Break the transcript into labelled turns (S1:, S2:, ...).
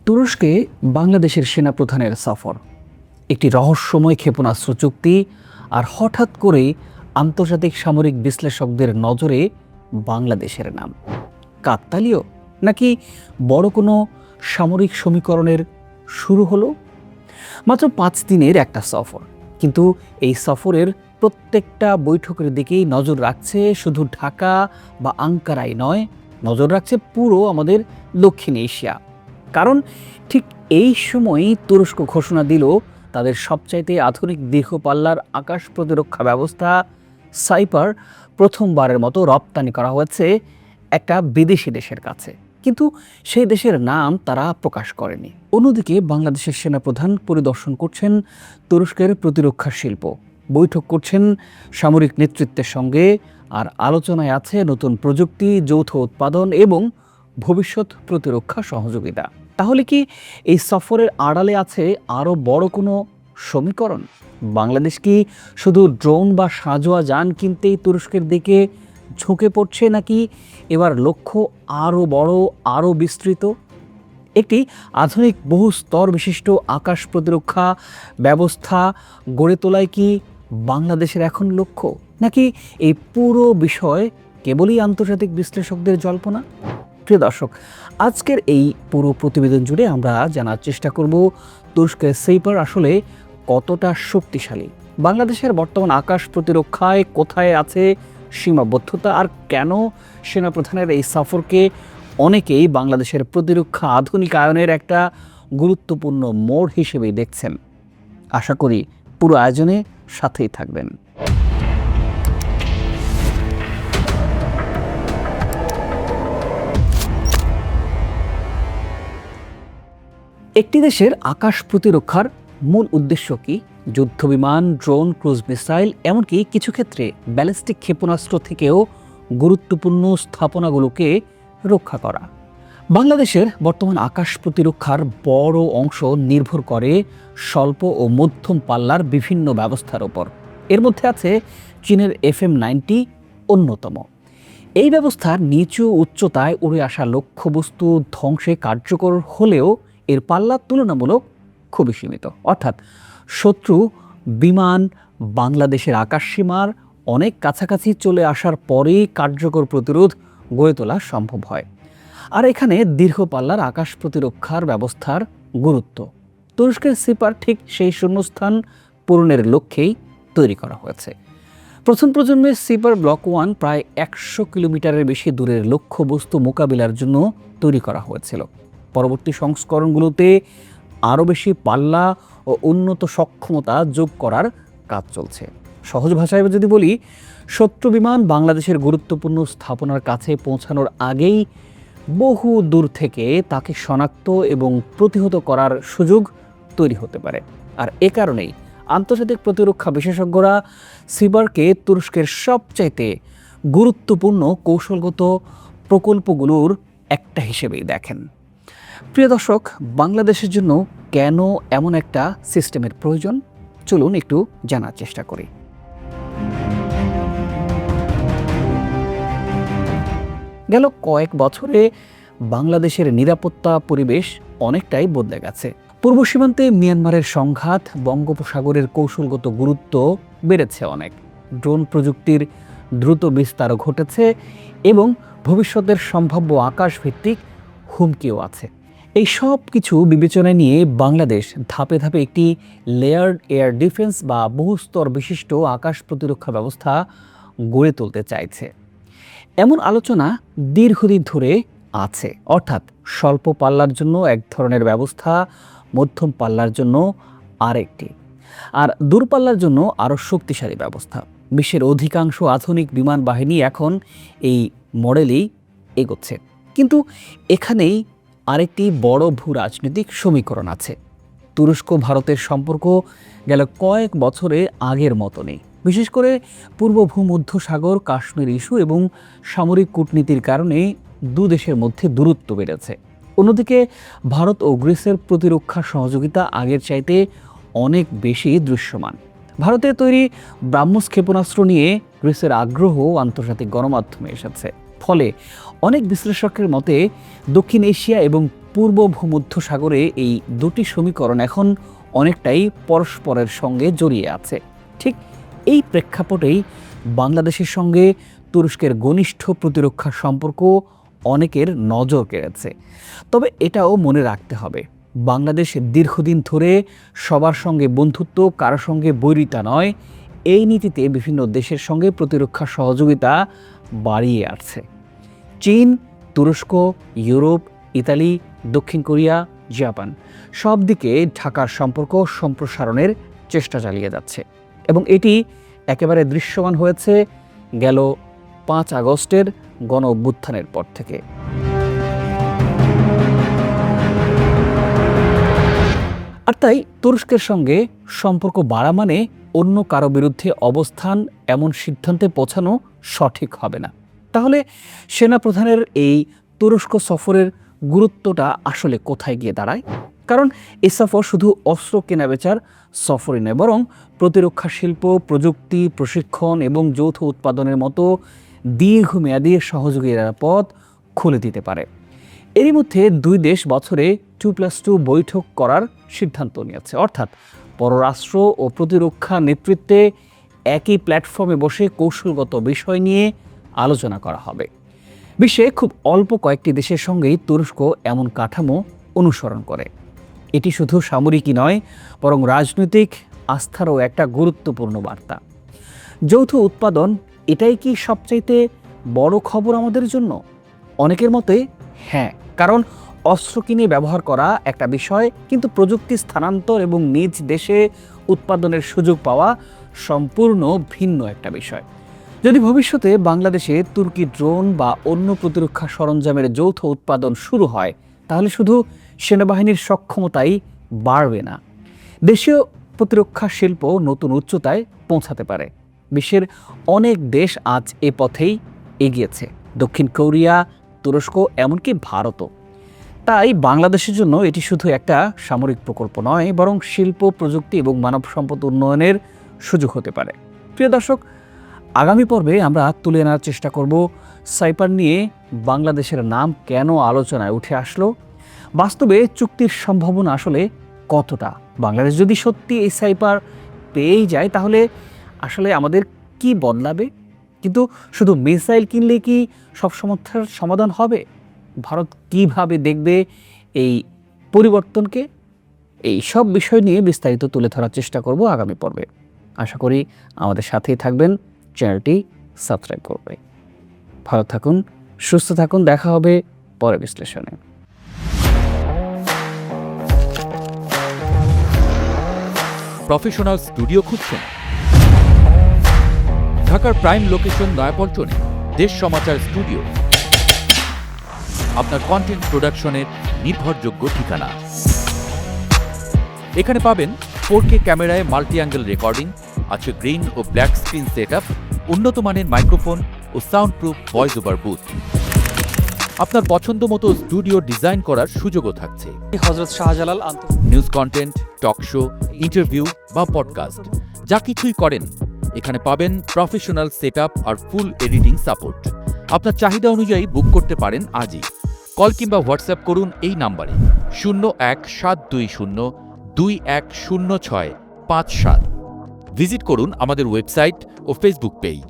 S1: তুরস্কে বাংলাদেশের সেনাপ্রধানের সফর, একটি রহস্যময় ক্ষেপণাস্ত্র চুক্তি, আর হঠাৎ করেই আন্তর্জাতিক সামরিক বিশ্লেষকদের নজরে বাংলাদেশের নাম। কাকতালীয় নাকি বড় কোনো সামরিক সমীকরণের শুরু হলো? মাত্র 5 দিনের একটা সফর, কিন্তু এই সফরের প্রত্যেকটা বৈঠকের দিকেই নজর রাখছে শুধু ঢাকা বা আঙ্কারাই নয়, নজর রাখছে পুরো আমাদের দক্ষিণ এশিয়া। কারণ ঠিক এই সময়ই তুরস্ক ঘোষণা দিল তাদের সবচাইতে আধুনিক দীর্ঘপাল্লার আকাশ প্রতিরক্ষা ব্যবস্থা সাইপার প্রথমবারের মতো রপ্তানি করা হয়েছে একটা বিদেশি দেশের কাছে, কিন্তু সেই দেশের নাম তারা প্রকাশ করেনি। অন্যদিকে বাংলাদেশের সেনাপ্রধান পরিদর্শন করছেন তুরস্কের প্রতিরক্ষা শিল্প, বৈঠক করছেন সামরিক নেতৃত্বের সঙ্গে, আর আলোচনায় আছে নতুন প্রযুক্তি, যৌথ উৎপাদন এবং ভবিষ্যৎ প্রতিরক্ষা সহযোগিতা। তাহলে কি এই সফরের আড়ালে আছে আরও বড় কোনো সমীকরণ? বাংলাদেশ কি শুধু ড্রোন বা সাঁজোয়া যান কিনতেই তুরস্কের দিকে ঝুঁকে পড়ছে, নাকি এবার লক্ষ্য আরও বড়, আরও বিস্তৃত? একটি আধুনিক বহু স্তর বিশিষ্ট আকাশ প্রতিরক্ষা ব্যবস্থা গড়ে তোলায় কি বাংলাদেশের এখন লক্ষ্য, নাকি এই পুরো বিষয় কেবলই আন্তর্জাতিক বিশ্লেষকদের জল্পনা? প্রিয় দর্শক, আজকের এই পুরো প্রতিবেদন জুড়ে আমরা জানার চেষ্টা করব তুরস্কের সাইপার আসলে কতটা শক্তিশালী, বাংলাদেশের বর্তমান আকাশ প্রতিরক্ষায় কোথায় আছে সীমাবদ্ধতা, আর কেন সেনাপ্রধানের এই সফরকে অনেকেই বাংলাদেশের প্রতিরক্ষা আধুনিকায়নের একটা গুরুত্বপূর্ণ মোড় হিসেবেই দেখছেন। আশা করি পুরো আয়োজনে সাথেই থাকবেন। একটি দেশের আকাশ প্রতিরক্ষার মূল উদ্দেশ্য কি? যুদ্ধবিমান, ড্রোন, ক্রুজ মিসাইল, এমনকি কিছু ক্ষেত্রে ব্যালিস্টিক ক্ষেপণাস্ত্র থেকেও গুরুত্বপূর্ণ স্থাপনাগুলোকে রক্ষা করা। বাংলাদেশের বর্তমান আকাশ প্রতিরক্ষার বড় অংশ নির্ভর করে স্বল্প ও মধ্যম পাল্লার বিভিন্ন ব্যবস্থার ওপর। এর মধ্যে আছে চীনের FM-90 অন্যতম। এই ব্যবস্থার নিচু উচ্চতায় উড়ে আসা লক্ষ্যবস্তু ধ্বংসে কার্যকর হলেও এর পাল্লা তুলনামূলক খুবই সীমিত, অর্থাৎ শত্রু বিমান বাংলাদেশের আকাশসীমার অনেক কাছাকাছি চলে আসার পরেই কার্যকর প্রতিরোধ গড়ে তোলা সম্ভব হয়। আর এখানে দীর্ঘ পাল্লার আকাশ প্রতিরক্ষার ব্যবস্থার গুরুত্ব। তুরস্কের সিপার ঠিক সেই শূন্যস্থান পূরণের লক্ষ্যেই তৈরি করা হয়েছে। প্রথম প্রজন্মের সিপার ব্লক 1 প্রায় 100 কিলোমিটারের বেশি দূরের লক্ষ্যবস্তু মোকাবিলার জন্য তৈরি করা হয়েছিল। পরবর্তী সংস্করণগুলোতে আরও বেশি পাল্লা ও উন্নত সক্ষমতা যোগ করার কাজ চলছে। সহজ ভাষায় যদি বলি, শত্রু বিমান বাংলাদেশের গুরুত্বপূর্ণ স্থাপনার কাছে পৌঁছানোর আগেই বহু দূর থেকে তাকে শনাক্ত এবং প্রতিহত করার সুযোগ তৈরি হতে পারে। আর এ কারণেই আন্তর্জাতিক প্রতিরক্ষা বিশেষজ্ঞরা সিবারকে তুরস্কের সবচাইতে গুরুত্বপূর্ণ কৌশলগত প্রকল্পগুলোর একটা হিসেবেই দেখেন। প্রিয় দর্শক, বাংলাদেশের জন্য কেন এমন একটা সিস্টেমের প্রয়োজন, চলুন একটু জানার চেষ্টা করি। গেল কয়েক বছরে বাংলাদেশের নিরাপত্তা পরিবেশ অনেকটাই বদলে গেছে। পূর্ব সীমান্তে মিয়ানমারের সংঘাত, বঙ্গোপসাগরের কৌশলগত গুরুত্ব বেড়েছে অনেক, ড্রোন প্রযুক্তির দ্রুত বিস্তারও ঘটেছে এবং ভবিষ্যতের সম্ভাব্য আকাশভিত্তিক হুমকিও আছে। এই সব কিছু বিবেচনায় নিয়ে বাংলাদেশ ধাপে ধাপে একটি লেয়ার্ড এয়ার ডিফেন্স বা বহুস্তর বিশিষ্ট আকাশ প্রতিরক্ষা ব্যবস্থা গড়ে তুলতে চাইছে। এমন আলোচনা দীর্ঘদিন ধরে আছে, অর্থাৎ স্বল্প পাল্লার জন্য এক ধরনের ব্যবস্থা, মধ্যম পাল্লার জন্য আরেকটি, আর দূরপাল্লার জন্য আরও শক্তিশালী ব্যবস্থা। বিশ্বের অধিকাংশ আধুনিক বিমান বাহিনী এখন এই মডেলেই এগোচ্ছে। কিন্তু এখানেই আরেকটি বড় ভূ রাজনৈতিক সমীকরণ আছে। তুরস্ক ভারতের সম্পর্ক গেল কয়েক বছরে আগের মতো নেই। বিশেষ করে পূর্ব ভূমধ্যসাগর, কাশ্মীর ইস্যু এবং সামরিক কূটনীতির কারণে দু দেশের মধ্যে দূরত্ব বেড়েছে। অন্যদিকে ভারত ও গ্রিসের প্রতিরক্ষা সহযোগিতা আগের চাইতে অনেক বেশি দৃশ্যমান। ভারতের তৈরি ব্রাহ্মস ক্ষেপণাস্ত্র নিয়ে গ্রিসের আগ্রহ আন্তর্জাতিক গণমাধ্যমে এসেছে। ফলে অনেক বিশ্লেষকের মতে দক্ষিণ এশিয়া এবং পূর্ব ভূমধ্যসাগরে এই দুটি সমীকরণ এখন অনেকটাই পরস্পরের সঙ্গে জড়িয়ে আছে। ঠিক এই প্রেক্ষাপটেই বাংলাদেশের সঙ্গে তুরস্কের ঘনিষ্ঠ প্রতিরক্ষা সম্পর্ক অনেকের নজর কেড়েছে। তবে এটাও মনে রাখতে হবে, বাংলাদেশ দীর্ঘদিন ধরে সবার সঙ্গে বন্ধুত্ব, কারো সঙ্গে বৈরিতা নয়, এই নীতিতে বিভিন্ন দেশের সঙ্গে প্রতিরক্ষা সহযোগিতা বাড়িয়ে আসছে। চীন, তুরস্ক, ইউরোপ, ইতালি, দক্ষিণ কোরিয়া, জাপান সব দিকে ঢাকার সম্পর্ক সম্প্রসারণের চেষ্টা চালিয়ে যাচ্ছে এবং এটি একেবারে দৃশ্যমান হয়েছে গেল 5 আগস্টের গণ অভ্যুত্থানের পর থেকে। আর তাই তুরস্কের সঙ্গে সম্পর্ক বাড়া মানে অন্য কারো বিরুদ্ধে অবস্থান, এমন সিদ্ধান্তে পৌঁছানো সঠিক হবে না। তাহলে সেনাপ্রধানের এই তুরস্ক সফরের গুরুত্বটা আসলে কোথায় গিয়ে দাঁড়ায়? কারণ এ সফর শুধু অস্ত্র কেনাবেচার সফরই নয়, বরং প্রতিরক্ষা শিল্প, প্রযুক্তি, প্রশিক্ষণ এবং যৌথ উৎপাদনের মতো দীর্ঘমেয়াদী সহযোগিতার পথ খুলে দিতে পারে। এরই মধ্যে দুই দেশ বছরে 2+2 বৈঠক করার সিদ্ধান্ত নিয়েছে, অর্থাৎ পররাষ্ট্র ও প্রতিরক্ষা নেতৃত্বে একই প্ল্যাটফর্মে বসে কৌশলগত বিষয় নিয়ে আলোচনা করা হবে। বিশ্বে খুব অল্প কয়েকটি দেশের সঙ্গেই তুরস্ক এমন কাঠামো অনুসরণ করে। এটি শুধু সামরিকই নয়, বরং রাজনৈতিক আস্থারও একটা গুরুত্বপূর্ণ বার্তা। যৌথ উৎপাদন, এটাই কি সবচাইতে বড় খবর আমাদের জন্য? অনেকের মতে হ্যাঁ, কারণ অস্ত্র কিনে ব্যবহার করা একটা বিষয়, কিন্তু প্রযুক্তি স্থানান্তর এবং নিজ দেশে উৎপাদনের সুযোগ পাওয়া সম্পূর্ণ ভিন্ন একটা বিষয়। যদি ভবিষ্যতে বাংলাদেশে তুর্কি ড্রোন বা অন্য প্রতিরক্ষা সরঞ্জামের যৌথ উৎপাদন শুরু হয়, তাহলে শুধু সেনাবাহিনীর সক্ষমতাই বাড়বে না, দেশীয় প্রতিরক্ষা শিল্প নতুন উচ্চতায় পৌঁছাতে পারে। বিশ্বের অনেক দেশ আজ এ পথেই এগিয়েছে, দক্ষিণ কোরিয়া, তুরস্ক, এমনকি ভারতও। তাই বাংলাদেশের জন্য এটি শুধু একটা সামরিক প্রকল্প নয়, বরং শিল্প, প্রযুক্তি এবং মানব সম্পদ উন্নয়নের সুযোগ হতে পারে। প্রিয় দর্শক, আগামী পর্বে আমরা তুলে আনার চেষ্টা করব সাইপার নিয়ে বাংলাদেশের নাম কেন আলোচনায় উঠে আসলো, বাস্তবে চুক্তির সম্ভাবনা আসলে কতটা, বাংলাদেশ যদি সত্যি এই সাইপার পেয়েই যায় তাহলে আসলে আমাদের কি বদলাবে, কিন্তু শুধু মিসাইল কিনলে কি সব সমস্যার সমাধান হবে? ভারত কিভাবে দেখবে এই পরিবর্তনকে? এই সব বিষয় নিয়ে বিস্তারিত তুলে ধরার চেষ্টা করব আগামী পর্বে। আশা করি আমাদের সাথেই থাকবেন, চ্যানেলটি সাবস্ক্রাইব করবে। ভালো থাকুন, সুস্থ থাকুন, দেখা হবে পরের বিশ্লেষণে।
S2: প্রফেশনাল স্টুডিও খুঁজছেন? ঢাকার প্রাইম লোকেশন নয়াপল্টনে দেশ সমাচার স্টুডিও আপনার কন্টেন্ট প্রোডাকশনের নির্ভরযোগ্য ঠিকানা। এখানে পাবেন 4K ক্যামেরায় মাল্টি অ্যাঙ্গেল রেকর্ডিং, আছে গ্রিন ও ব্ল্যাক স্ক্রিন সেটআপ, উন্নত মানের মাইক্রোফোন ও sound proof voice over booth. আপনার পছন্দ মতো স্টুডিও ডিজাইন করার সুযোগও থাকছে।
S1: Hazrat Shahjalal
S2: news content, talk show, interview বা পডকাস্ট, যা কিছুই করেন এখানে পাবেন প্রফেশনাল সেটআপ আর ফুল এডিটিং সাপোর্ট। আপনার চাহিদা অনুযায়ী বুক করতে পারেন আজই। কল কিংবা হোয়াটসঅ্যাপ করুন এই নাম্বারে 017202106557। ভিজিট করুন আমাদের ওয়েবসাইট ও ফেসবুক পেজ।